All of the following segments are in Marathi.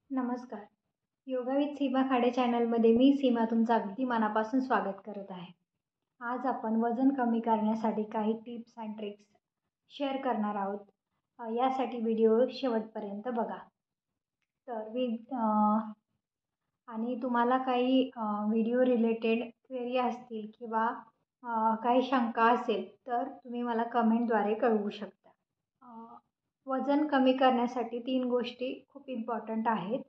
नमस्कार. योगा विथ सीमा खाडे चॅनलमध्ये मी सीमा तुमचं अगदी मनापासून स्वागत करत आहे. आज आपण वजन कमी करण्यासाठी काही टिप्स अँड ट्रिक्स शेअर करणार आहोत. यासाठी व्हिडिओ शेवटपर्यंत बघा. तर आणि तुम्हाला काही व्हिडिओ रिलेटेड क्वेरी असतील किंवा काही शंका असेल तर तुम्ही मला कमेंटद्वारे कळवू शकता. वजन कमी करण्यासाठी 3 गोष्टी खूप इम्पॉर्टंट आहेत.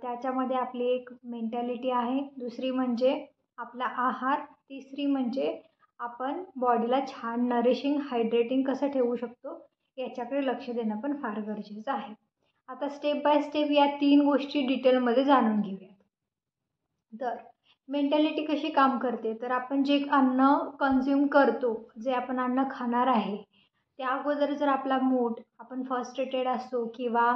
त्याच्यामध्ये आपली एक मेंटॅलिटी आहे, दुसरी म्हणजे आपला आहार, तिसरी म्हणजे आपण बॉडीला छान नरिशिंग, हायड्रेटिंग कसं ठेवू शकतो याच्याकडे लक्ष देणं पण फार गरजेचं आहे. आता स्टेप बाय स्टेप या 3 गोष्टी डिटेलमध्ये जाणून घेऊयात. तर मेंटॅलिटी कशी काम करते, तर आपण जे अन्न कन्झ्युम करतो, जे आपण अन्न खाणार आहे, त्या अगोदर जर आपला मूड आपण फ्रस्ट्रेटेड असतो किंवा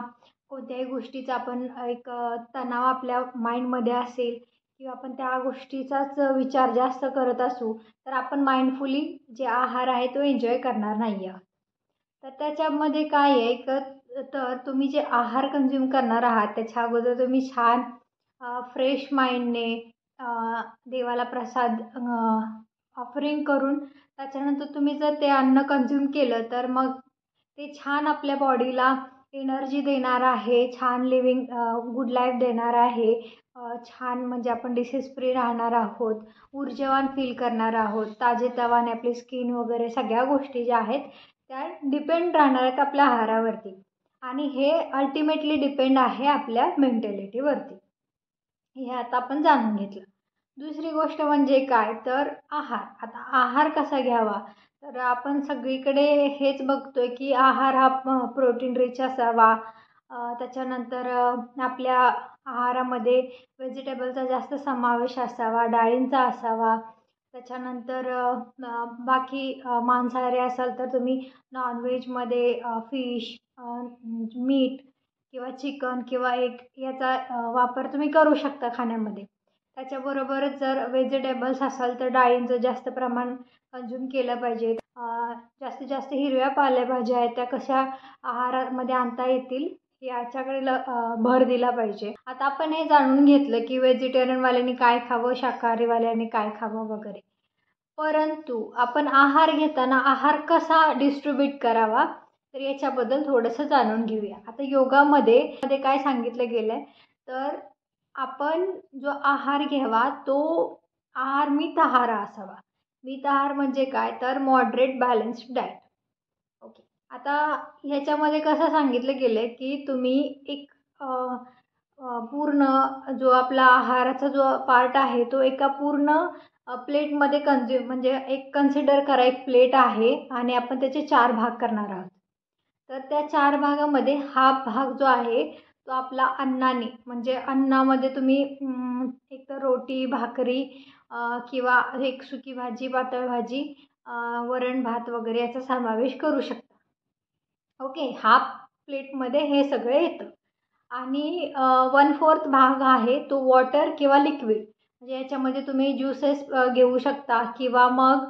कोणत्याही गोष्टीचा आपण एक तणाव आपल्या माइंडमध्ये असेल किंवा आपण त्या गोष्टीचाच विचार जास्त करत असू, तर आपण माइंडफुली जे आहार आहे तो एन्जॉय करणार नाही आहोत. तर त्याच्यामध्ये काय आहे तर तुम्ही जे आहार कन्झ्युम करणार आहात त्याच्या अगोदर तुम्ही छान फ्रेश माइंडने देवाला प्रसाद ऑफरिंग करून त्याच्यानंतर तुम्ही जर ते अन्न कन्झ्युम केलं तर मग ते छान आपल्या बॉडीला एनर्जी देणार आहे, छान लिव्हिंग गुड लाईफ देणार आहे. छान म्हणजे आपण डिसीज फ्री राहणार आहोत, ऊर्जावान फील करणार आहोत, ताजेतवाने आपली स्किन वगैरे सगळ्या गोष्टी ज्या आहेत त्या डिपेंड राहणार आहेत आपल्या आहारावरती. आणि हे अल्टिमेटली डिपेंड आहे आपल्या मेंटॅलिटीवरती. हे आता आपण जाणून घेतलं. दुसरी गोष्ट म्हणजे काय तर आहार. आता आहार कसा घ्यावा, तर आपण सगळीकडे हेच बघतोय की आहार हा प्रोटीन रिच असावा. त्याच्यानंतर आपल्या आहारामध्ये व्हेजिटेबलचा जास्त समावेश असावा, डाळींचा असावा. त्याच्यानंतर बाकी मांसाहारी असाल तर तुम्ही नॉनव्हेजमध्ये फिश, मीट किंवा चिकन किंवा एग याचा वापर तुम्ही करू शकता खाण्यामध्ये. त्याच्याबरोबरच जर व्हेजिटेबल्स असाल तर डाळींचं जास्त प्रमाण कन्झ्युम केलं पाहिजे. जास्तीत जास्त हिरव्या पालेभाज्या आहेत त्या कशा आहारामध्ये आणता येतील याच्याकडे भर दिला पाहिजे. आता आपण हे जाणून घेतलं की व्हेजिटेरियनवाल्यांनी काय खावं, शाकाहारीवाल्यांनी काय खावं वगैरे. परंतु आपण आहार घेताना आहार कसा डिस्ट्रीब्यूट करावा तर याच्याबद्दल थोडंसं जाणून घेऊया. आता योगामध्ये काय सांगितलं गेलं आहे तर आपण जो आहार घ्यावा तो आहार मितआहार असावा. मितआहार म्हणजे काय तर मॉडरेट बॅलन्स्ड डाएट. ओके. आता ह्याच्यामध्ये कसं सांगितलं गेलं आहे की तुम्ही एक पूर्ण जो आपला आहाराचा जो पार्ट आहे तो एका पूर्ण प्लेटमध्ये कन्झ्युम म्हणजे एक कन्सिडर करा, एक प्लेट आहे आणि आपण त्याचे 4 भाग करणार आहोत. तर त्या 4 भागामध्ये हा भाग जो आहे तो आपला अन्नाने म्हणजे अन्नामध्ये तुम्ही एक तर रोटी, भाकरी किंवा एक सुकी भाजी, पातळ भाजी, वरण भात वगैरे याचा समावेश करू शकता. ओके. हाफ प्लेटमध्ये हे सगळं येतं. आणि 1/4 भाग आहे तो वॉटर किंवा लिक्विड म्हणजे याच्यामध्ये तुम्ही ज्युसेस घेऊ शकता किंवा मग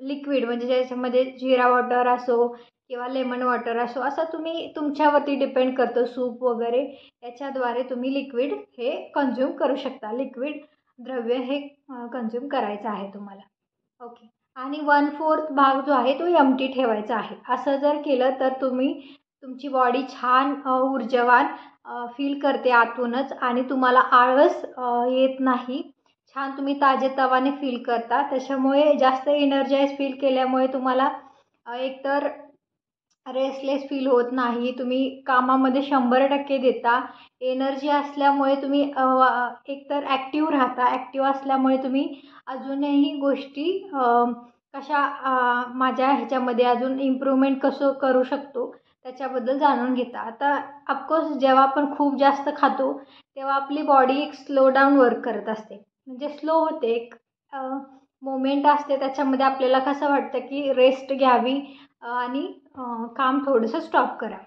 लिक्विड म्हणजे ज्याच्यामध्ये जिरा वॉटर असो किंवा लेमन वॉटर असो, असं तुम्ही तुमच्यावरती डिपेंड करतं. सूप वगैरे याच्याद्वारे तुम्ही लिक्विड हे कन्झ्युम करू शकता. लिक्विड द्रव्य हे कन्झ्युम करायचं आहे तुम्हाला. ओके. आणि 1/4 भाग जो आहे तो एम्प्टी ठेवायचा आहे. असं जर केलं तर तुमची बॉडी छान ऊर्जावान फील करते आतूनच आणि तुम्हाला आळस येत नाही. छान तुम्ही ताजेतवाने फील करता. त्याच्यामुळे जास्त एनर्जाइज फील केल्यामुळे तुम्हाला एकतर रेस्टलेस फील होत नाही. तुम्ही कामामध्ये 100% देता. एनर्जी असल्यामुळे तुम्ही एकतर ॲक्टिव्ह राहता. ॲक्टिव्ह असल्यामुळे तुम्ही अजूनही गोष्टी कशा माझ्या ह्याच्यामध्ये अजून इम्प्रूव्हमेंट कसं करू शकतो त्याच्याबद्दल जाणून घेता. आता ऑफकोर्स जेव्हा आपण खूप जास्त खातो तेव्हा आपली बॉडी एक स्लो डाऊन वर्क करत असते. म्हणजे स्लो होते. एक मोमेंट असते त्याच्यामध्ये आपल्याला कसं वाटतं की रेस्ट घ्यावी आणि काम थोडंसं स्टॉप करा.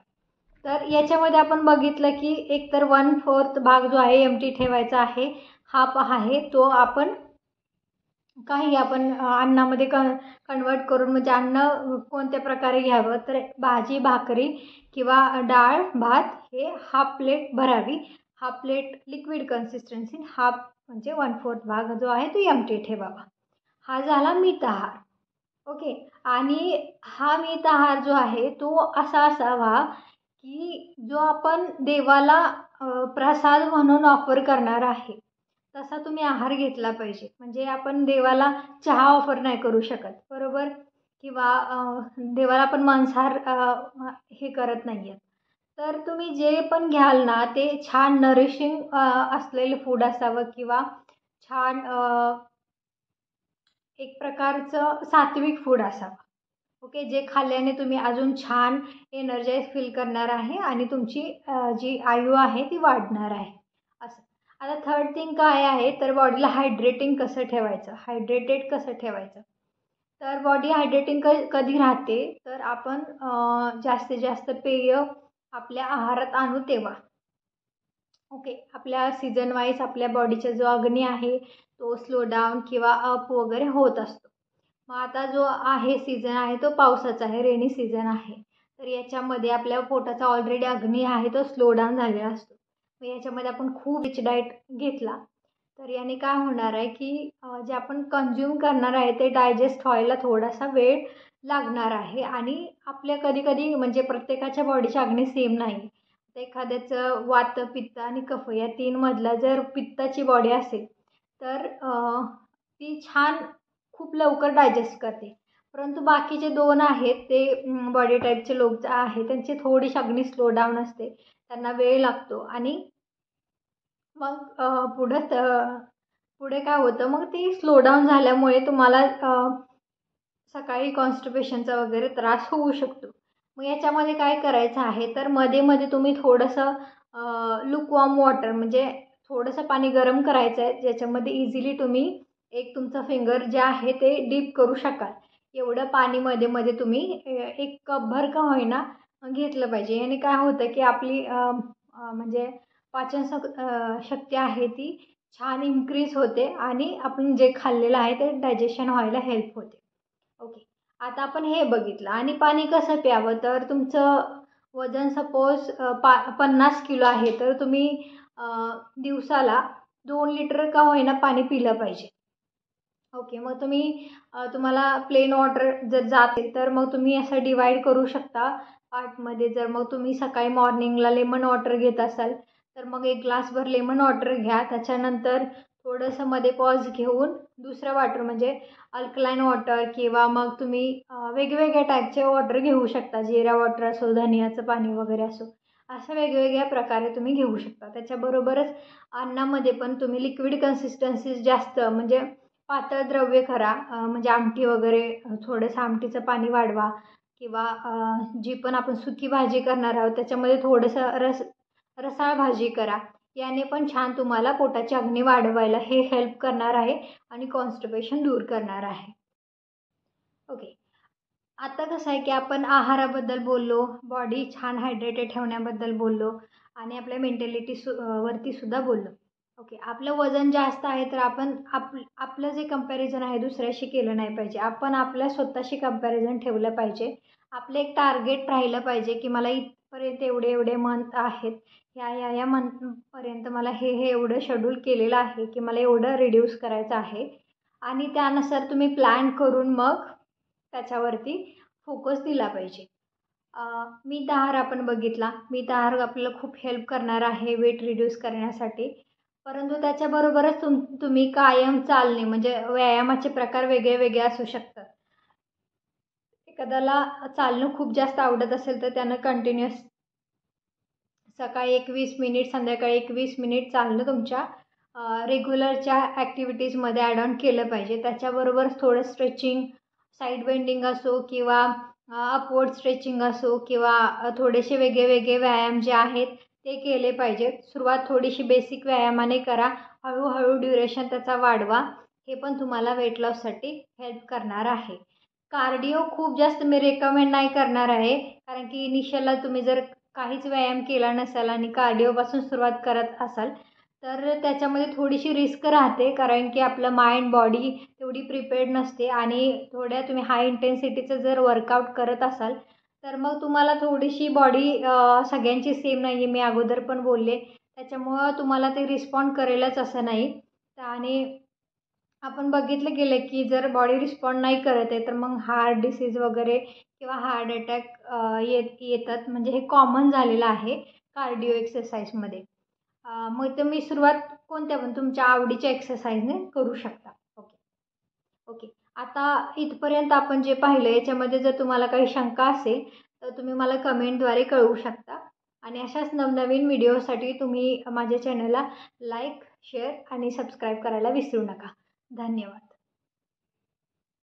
तर याच्यामध्ये आपण बघितलं की एकतर 1/4 भाग जो आहे एम्प्टी ठेवायचा आहे. हाफ आहे तो आपण काही आपण अन्नामध्ये कन्वर्ट करून म्हणजे अन्न कोणत्या प्रकारे घ्यावं, तर भाजी भाकरी किंवा डाळ भात हे हाफ प्लेट भरावी. Half plate liquid consistency, half म्हणजे 1/4 भाग जो आहे तो एम्प्टी ठेवावा. हा झाला मिताहार. ओके. आणि हा मिताहार जो आहे तो असा असावा की जो आपण देवाला प्रसाद म्हणून ऑफर करणार आहे तसा तुम्ही आहार घेतला पाहिजे. म्हणजे आपण देवाला चहा ऑफर नाही करू शकत, बरोबर? किंवा देवाला आपण मांसाहार हे करत नाही आहेत. तर तुम्ही जे पण घ्याल ना ते छान नरिशिंग असलेलं फूड असावं किंवा छान एक प्रकारचं सात्विक फूड असावं. ओके. जे खाल्ल्याने तुम्ही अजून छान एनर्जाइज फील करणार आहे आणि तुमची जी आयु आहे ती वाढणार आहे असं. आता थर्ड थिंग काय आहे, तर बॉडीला हायड्रेटिंग कसं ठेवायचं, हायड्रेटेड कसं ठेवायचं. तर बॉडी हायड्रेटिंग कधी राहते, तर आपण जास्तीत जास्त पेय आपल्या आहारात आणू तेव्हा. ओके. आपल्या सीझन वाईज आपल्या बॉडीचा जो अग्नी आहे तो स्लो डाऊन किंवा अप वगैरे होत असतो. मग आता जो आहे सीझन आहे तो पावसाचा आहे, रेनी सीझन आहे. तर याच्यामध्ये आपल्या पोटाचा ऑलरेडी अग्नी आहे तो स्लो डाऊन झालेला असतो. मग याच्यामध्ये आपण खूप रिच डाएट घेतला तर याने काय होणार आहे की जे आपण कंझ्युम करणार आहे ते डायजेस्ट व्हायला थोडासा वेळ लागणार आहे. आणि आपल्या कधी कधी म्हणजे प्रत्येकाच्या बॉडीची अग्नी सेम नाही. तर एखाद्याचं वात पित्त आणि कफ या 3 मधला जर पित्ताची बॉडी असेल तर ती छान खूप लवकर डायजेस्ट करते. परंतु बाकीचे 2 आहेत ते बॉडी टाईपचे लोक जे आहे त्यांची थोडीशी अग्नी स्लो डाऊन असते, त्यांना वेळ लागतो. आणि मग पुढे काय होतं, मग ती स्लो डाऊन झाल्यामुळे तुम्हाला सकाळी कॉन्स्टिपेशनचा वगैरे त्रास होऊ शकतो. मग याच्यामध्ये काय करायचं आहे, तर मध्ये मध्ये तुम्ही थोडंसं लुकवॉर्म वॉटर म्हणजे थोडंसं पाणी गरम करायचं आहे, ज्याच्यामध्ये इझिली तुम्ही एक तुमचं फिंगर जे आहे ते डीप करू शकाल. एवढं पाणी मध्ये मध्ये तुम्ही एक कपभर का होईना घेतलं पाहिजे. याने काय होतं की आपली म्हणजे पाचन शक्ती आहे ती छान इन्क्रीज होते आणि आपण जे खाल्लेलं आहे ते डायजेशन व्हायला हेल्प होते. ओके. आता आपण हे बघितलं. आणि पाणी कसं प्यावं, तर तुमचं वजन सपोज 50 किलो आहे तर तुम्ही दिवसाला 2 लिटर का होईना पाणी पिलं पाहिजे. ओके. मग तुम्हाला प्लेन वॉटर जर जाते तर मग तुम्ही असं डिवाईड करू शकता पार्टमध्ये. जर मग तुम्ही सकाळी मॉर्निंगला लेमन वॉटर घेत असाल तर मग 1 ग्लासभर लेमन वॉटर घ्या. त्याच्यानंतर थोडंसं मध्ये पॉज घेऊन दुसरं वॉटर म्हणजे अल्कलाईन वॉटर किंवा मग तुम्ही वेगवेगळ्या टाईपचे वॉटर घेऊ शकता. जिरा वॉटर असो, धनियाचं पाणी वगैरे असो, असं वेगवेगळ्या प्रकारे तुम्ही घेऊ शकता. त्याच्याबरोबरच अन्नामध्ये पण तुम्ही लिक्विड कन्सिस्टन्सीज जास्त म्हणजे पातळ द्रव्य करा. म्हणजे आमटी वगैरे थोडंसं आमटीचं पाणी वाढवा किंवा जी पण आपण सुकी भाजी करणार आहोत त्याच्यामध्ये थोडंसं रसाळ भाजी करा. याने पण छान तुम्हाला पोटाची अग्नी वाढवायला हे हेल्प करणार आहे आणि कॉन्स्टिपेशन दूर करणार आहे. ओके. आता कसं आहे की आपण आहाराबद्दल बोललो, बॉडी छान हायड्रेटेड ठेवण्याबद्दल बोललो आणि आपल्या मेंटॅलिटी वरती सुद्धा बोललो. ओके. आपलं वजन जास्त आहे तर आपण आपलं जे कंपॅरिझन आहे दुसऱ्याशी केलं नाही पाहिजे. आपण आपल्या स्वतःशी कंपॅरिझन ठेवलं पाहिजे. आपलं एक टार्गेट राहिलं पाहिजे की मला इथपर्यंत एवढे एवढे मंथ आहेत, या मंथपर्यंत मला हे एवढं शेड्यूल केलेलं आहे की मला एवढं रिड्यूस करायचं आहे. आणि त्यानुसार तुम्ही प्लॅन करून मग त्याच्यावरती फोकस दिला पाहिजे. मिताहार आपण बघितला. मिताहार आपल्याला खूप हेल्प करणार आहे वेट रिड्यूस करण्यासाठी. परंतु त्याच्याबरोबरच तुम्ही कायम चालणे म्हणजे व्यायामाचे प्रकार वेगळे वेगळे असू शकतात. एखाद्याला चालणं खूप जास्त आवडत असेल तर त्यानं कंटिन्युअस सकाळी 20 मिनिट, संध्याकाळी 20 मिनिट चालणं तुमच्या रेग्युलरच्या ॲक्टिव्हिटीजमध्ये ॲड ऑन केलं पाहिजे. त्याच्याबरोबरच थोडं स्ट्रेचिंग, साईड बेंडिंग असो किंवा अपवर्ड स्ट्रेचिंग असो किंवा थोडेसे वेगळे वेगळे व्यायाम जे आहेत ते केले पाहिजेत. सुरुवात थोडीशी बेसिक व्यायामाने करा, हळूहळू ड्युरेशन त्याचा वाढवा. हे पण तुम्हाला वेट लॉससाठी हेल्प करणार आहे. कार्डिओ खूप जास्त मी रेकमेंड नाही करणार आहे, कारण की इनिशियलला तुम्ही जर काहीच व्यायाम केला नसाल आणि कार्डिओपासून सुरुवात करत असाल तर त्याच्यामध्ये थोडीशी रिस्क राहते, कारण की आपलं माइंड बॉडी तेवढी प्रिपेअर्ड नसते आणि थोड्या तुम्ही हाय इंटेन्सिटीचं जर वर्कआउट करत असाल तर मग तुम्हाला थोडीशी बॉडी सगळ्यांची सेम नाही आहे, मी अगोदर पण बोलले. त्याच्यामुळं तुम्हाला ते रिस्पॉन्ड करेलच असं नाही. आणि आपण बघितलं गेलं की जर बॉडी रिस्पॉन्ड नाही करत आहे तर मग हार्ट डिसीज वगैरे किंवा हार्ट अटॅक येतात. म्हणजे हे कॉमन झालेलं आहे कार्डिओ एक्सरसाइजमध्ये. मग तुम्ही सुरुवात कोणत्या पण तुमच्या आवडीच्या एक्सरसाइजने करू शकता. ओके. ओके. आता इथपर्यंत आपण जे पाहिलं याच्यामध्ये जर तुम्हाला काही शंका असेल तर तुम्ही मला कमेंटद्वारे कळवू शकता. आणि अशाच नवनवीन व्हिडिओसाठी तुम्ही माझ्या चॅनलला लाईक, शेअर आणि सबस्क्राईब करायला विसरू नका. धन्यवाद.